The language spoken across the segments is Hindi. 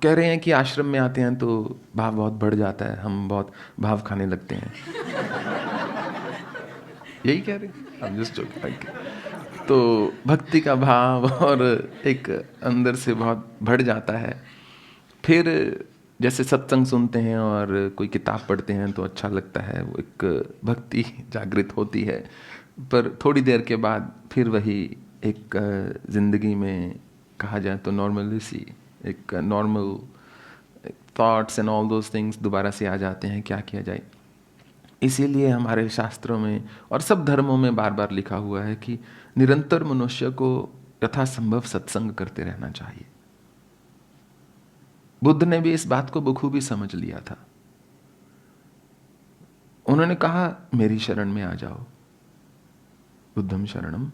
कह रहे हैं कि आश्रम में आते हैं तो भाव बहुत बढ़ जाता है, हम बहुत भाव खाने लगते हैं। यही कह रहे हैं, I'm just joking। तो भक्ति का भाव और एक अंदर से बहुत बढ़ जाता है। फिर जैसे सत्संग सुनते हैं और कोई किताब पढ़ते हैं तो अच्छा लगता है, वो एक भक्ति जागृत होती है। पर थोड़ी देर के बाद फिर वही एक ज़िंदगी में कहा जाए तो नॉर्मलिसी, एक normal thoughts and all those things दोबारा से आ जाते हैं। क्या किया जाए? इसीलिए हमारे शास्त्रों में और सब धर्मों में बार बार लिखा हुआ है कि निरंतर मनुष्य को यथासंभव सत्संग करते रहना चाहिए। बुद्ध ने भी इस बात को बखूबी समझ लिया था। उन्होंने कहा मेरी शरण में आ जाओ, बुद्धम शरणम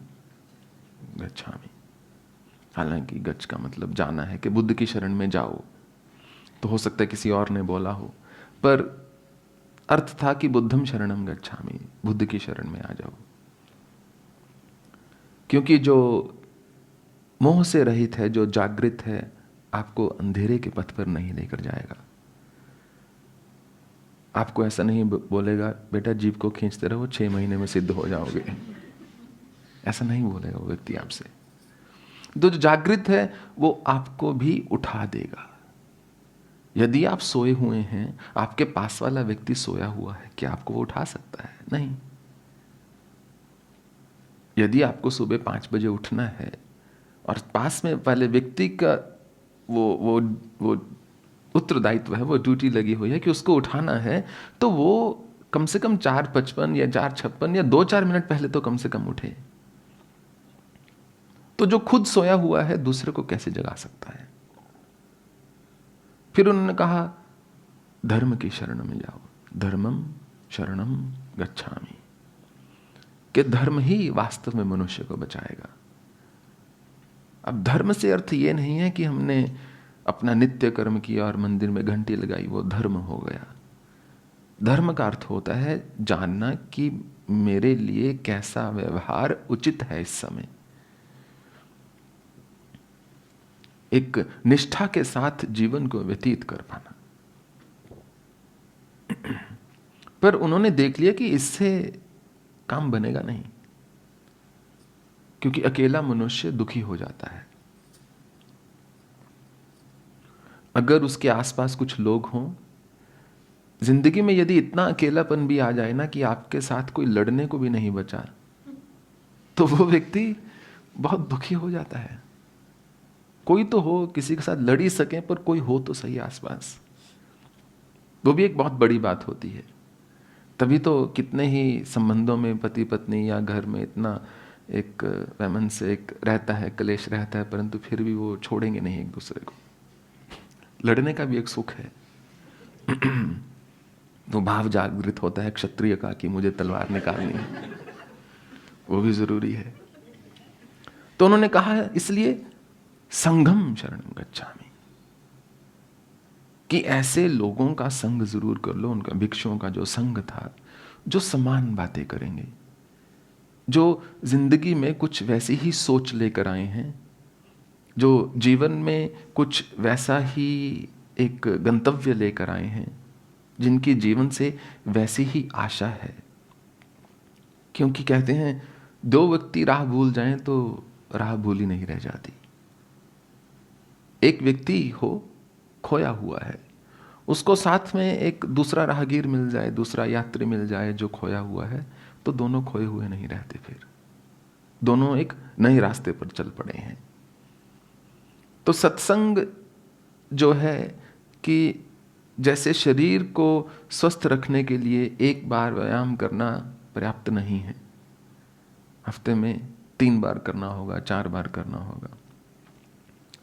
गच्छामि। हालांकि गच्छ का मतलब जाना है, कि बुद्ध की शरण में जाओ। तो हो सकता है किसी और ने बोला हो, पर अर्थ था कि बुद्धम शरणम गच्छामि, बुद्ध की शरण में आ जाओ। क्योंकि जो मोह से रहित है, जो जागृत है, आपको अंधेरे के पथ पर नहीं लेकर जाएगा। आपको ऐसा नहीं बोलेगा बेटा जीभ को खींचते रहो 6 महीने में सिद्ध हो जाओगे, ऐसा नहीं बोलेगा वो व्यक्ति आपसे। तो जो जागृत है वो आपको भी उठा देगा। यदि आप सोए हुए हैं, आपके पास वाला व्यक्ति सोया हुआ है, क्या आपको वो उठा सकता है? नहीं। यदि आपको सुबह 5 बजे उठना है और पास में वाले व्यक्ति का वो उत्तरदायित्व है, वो ड्यूटी लगी हुई है कि उसको उठाना है, तो वो कम से कम 4:55 या 4:56 या 2-4 मिनट पहले तो कम से कम उठे। तो जो खुद सोया हुआ है दूसरे को कैसे जगा सकता है? फिर उन्होंने कहा धर्म की शरण में जाओ, धर्मम शरणम गच्छामि, कि धर्म ही वास्तव में मनुष्य को बचाएगा। अब धर्म से अर्थ ये नहीं है कि हमने अपना नित्य कर्म किया और मंदिर में घंटी लगाई, वो धर्म हो गया। धर्म का अर्थ होता है जानना कि मेरे लिए कैसा व्यवहार उचित है इस समय, एक निष्ठा के साथ जीवन को व्यतीत कर पाना। पर उन्होंने देख लिया कि इससे काम बनेगा नहीं, क्योंकि अकेला मनुष्य दुखी हो जाता है। अगर उसके आसपास कुछ लोग हों, जिंदगी में यदि इतना अकेलापन भी आ जाए ना कि आपके साथ कोई लड़ने को भी नहीं बचा, तो वो व्यक्ति बहुत दुखी हो जाता है। कोई तो हो, किसी के साथ लड़ ही सके, पर कोई हो तो सही आसपास, वो भी एक बहुत बड़ी बात होती है। तभी तो कितने ही संबंधों में पति पत्नी या घर में इतना एक वैमन से एक रहता है, कलेश रहता है, परंतु फिर भी वो छोड़ेंगे नहीं एक दूसरे को। लड़ने का भी एक सुख है। तो भाव जागृत होता है क्षत्रिय का कि मुझे तलवार निकालनी है, वो भी जरूरी है। तो उन्होंने कहा इसलिए संघम शरणं गच्छामि, कि ऐसे लोगों का संग जरूर कर लो। उनका भिक्षुओं का जो संग था, जो समान बातें करेंगे, जो जिंदगी में कुछ वैसी ही सोच लेकर आए हैं, जो जीवन में कुछ वैसा ही एक गंतव्य लेकर आए हैं, जिनकी जीवन से वैसी ही आशा है। क्योंकि कहते हैं 2 व्यक्ति राह भूल जाएं तो राह भूली नहीं रह जाती। एक व्यक्ति हो खोया हुआ है, उसको साथ में एक दूसरा राहगीर मिल जाए, दूसरा यात्री मिल जाए जो खोया हुआ है, तो दोनों खोए हुए नहीं रहते, फिर दोनों एक नए रास्ते पर चल पड़े हैं। तो सत्संग जो है कि जैसे शरीर को स्वस्थ रखने के लिए एक बार व्यायाम करना पर्याप्त नहीं है, हफ्ते में 3 बार करना होगा, 4 बार करना होगा।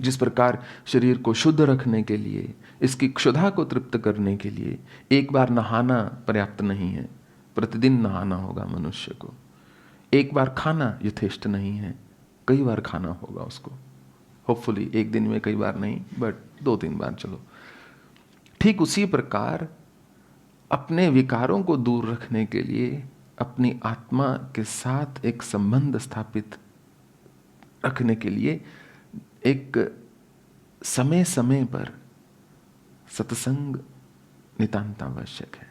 जिस प्रकार शरीर को शुद्ध रखने के लिए, इसकी क्षुधा को तृप्त करने के लिए एक बार नहाना पर्याप्त नहीं है, प्रतिदिन नहाना होगा मनुष्य को। एक बार खाना यथेष्ट नहीं है, कई बार खाना होगा उसको। होपफुली एक दिन में कई बार नहीं, बट 2-3 बार चलो। ठीक उसी प्रकार अपने विकारों को दूर रखने के लिए, अपनी आत्मा के साथ एक संबंध स्थापित रखने के लिए एक समय समय पर सत्संग नितांत आवश्यक है।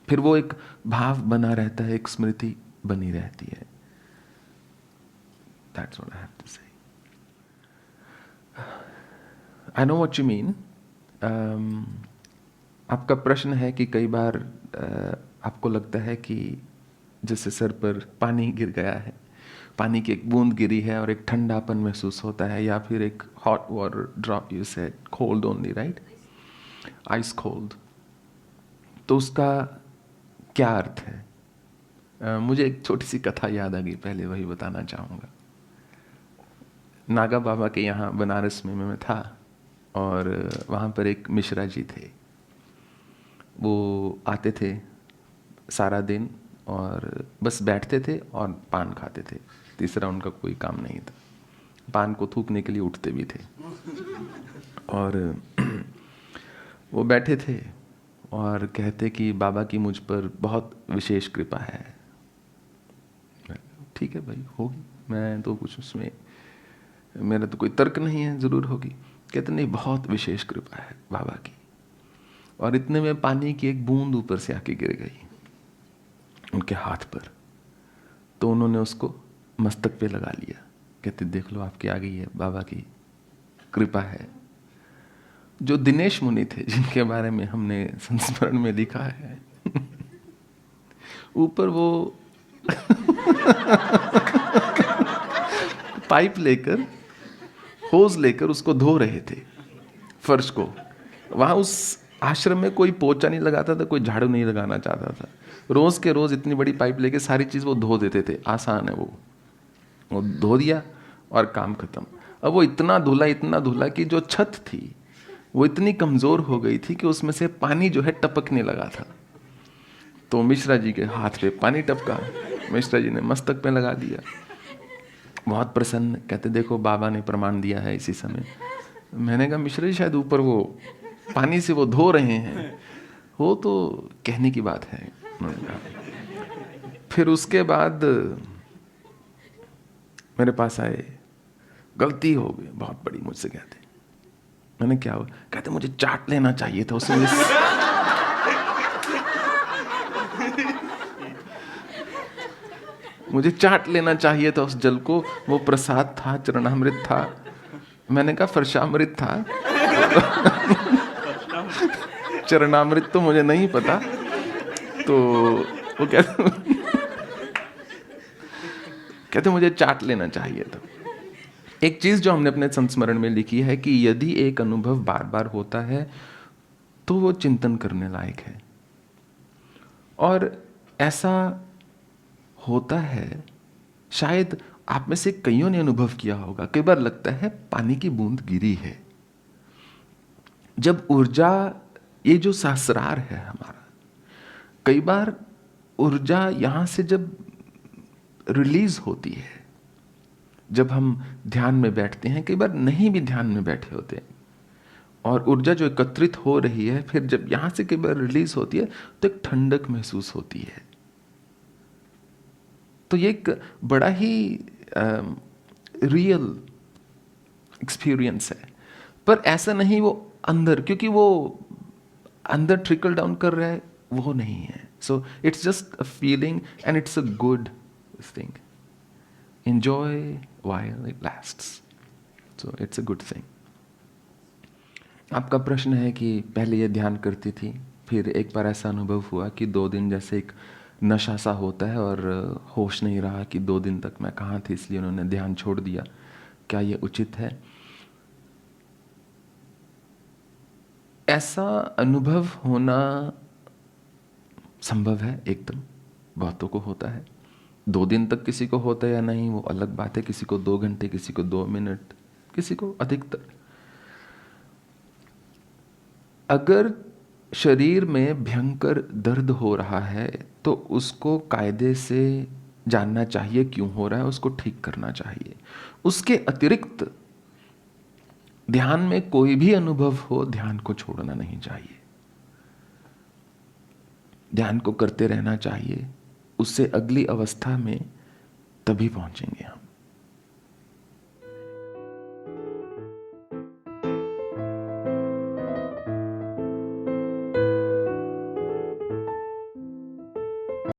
फिर वो एक भाव बना रहता है, एक स्मृति बनी रहती है। That's what I have to say. I know what you mean. आपका प्रश्न है कि कई बार आपको लगता है कि जैसे सर पर पानी गिर गया है, पानी की एक बूंद गिरी है और एक ठंडापन महसूस होता है, या फिर एक hot water drop, you said cold only, right? Ice cold. तो उसका क्या अर्थ है? मुझे एक छोटी सी कथा याद आ गई, पहले वही बताना चाहूँगा। नागा बाबा के यहाँ बनारस में मैं था, और वहाँ पर एक मिश्रा जी थे। वो आते थे सारा दिन और बस बैठते थे और पान खाते थे, तीसरा उनका कोई काम नहीं था। पान को थूकने के लिए उठते भी थे। और वो बैठे थे और कहते कि बाबा की मुझ पर बहुत विशेष कृपा है। ठीक है भाई, होगी, मैं तो कुछ उसमें, मेरा तो कोई तर्क नहीं है, ज़रूर होगी। कहते नहीं, बहुत विशेष कृपा है बाबा की। और इतने में पानी की एक बूंद ऊपर से आके गिर गई उनके हाथ पर। तो उन्होंने उसको मस्तक पे लगा लिया। कहते देख लो, आपके आ गई है, बाबा की कृपा है। जो दिनेश मुनि थे, जिनके बारे में हमने संस्मरण में लिखा है, ऊपर वो पाइप लेकर, होज लेकर उसको धो रहे थे, फर्श को। वहां उस आश्रम में कोई पोछा नहीं लगाता था, कोई झाड़ू नहीं लगाना चाहता था। रोज के रोज इतनी बड़ी पाइप लेके सारी चीज वो धो देते थे। आसान है, वो धो दिया और काम खत्म। अब वो इतना धुला कि जो छत थी वो इतनी कमजोर हो गई थी कि उसमें से पानी जो है टपकने लगा था। तो मिश्रा जी के हाथ पे पानी टपका, मिश्रा जी ने मस्तक पे लगा दिया। बहुत प्रसन्न, कहते देखो बाबा ने प्रमाण दिया है इसी समय। मैंने कहा मिश्रा जी शायद ऊपर वो पानी से वो धो रहे हैं, वो तो कहने की बात है। फिर उसके बाद मेरे पास आए, गलती हो गई बहुत बड़ी मुझसे। कहते मैंने क्या हुआ? कहते मुझे चाट लेना चाहिए था उसमें। मुझे चाट लेना चाहिए था उस जल को, वो प्रसाद था, चरणामृत था। मैंने कहा फर्शामृत था। चरणामृत तो मुझे नहीं पता। तो वो कहते मुझे चाट लेना चाहिए था। एक चीज जो हमने अपने संस्मरण में लिखी है कि यदि एक अनुभव बार बार होता है तो वो चिंतन करने लायक है। और ऐसा होता है, शायद आप में से कईयों ने अनुभव किया होगा। कई बार लगता है पानी की बूंद गिरी है। जब ऊर्जा, ये जो सहस्रार है हमारा, कई बार ऊर्जा यहां से जब रिलीज होती है, जब हम ध्यान में बैठते हैं, कई बार नहीं भी ध्यान में बैठे होते हैं, और ऊर्जा जो एकत्रित हो रही है, फिर जब यहां से कई बार रिलीज होती है तो एक ठंडक महसूस होती है। तो ये एक बड़ा ही रियल एक्सपीरियंस है। पर ऐसा नहीं वो अंदर, क्योंकि वो अंदर ट्रिकल डाउन कर रहा है, वो नहीं है। So it's just a feeling and it's a good thing. Enjoy while it lasts. So it's a good thing. आपका प्रश्न है कि पहले ये ध्यान करती थी, फिर एक बार ऐसा अनुभव हुआ कि 2 दिन जैसे एक नशा सा होता है और होश नहीं रहा कि 2 दिन तक मैं कहाँ थी, इसलिए उन्होंने ध्यान छोड़ दिया। क्या ये उचित है? ऐसा अनुभव होना संभव है एकदम, बहुतों को होता है। 2 दिन तक किसी को होता है या नहीं वो अलग बात है। किसी को 2 घंटे, किसी को 2 मिनट, किसी को अधिकतर। अगर शरीर में भयंकर दर्द हो रहा है तो उसको कायदे से जानना चाहिए क्यों हो रहा है, उसको ठीक करना चाहिए। उसके अतिरिक्त ध्यान में कोई भी अनुभव हो, ध्यान को छोड़ना नहीं चाहिए। ध्यान को करते रहना चाहिए। उससे अगली अवस्था में तभी पहुंचेंगे हम।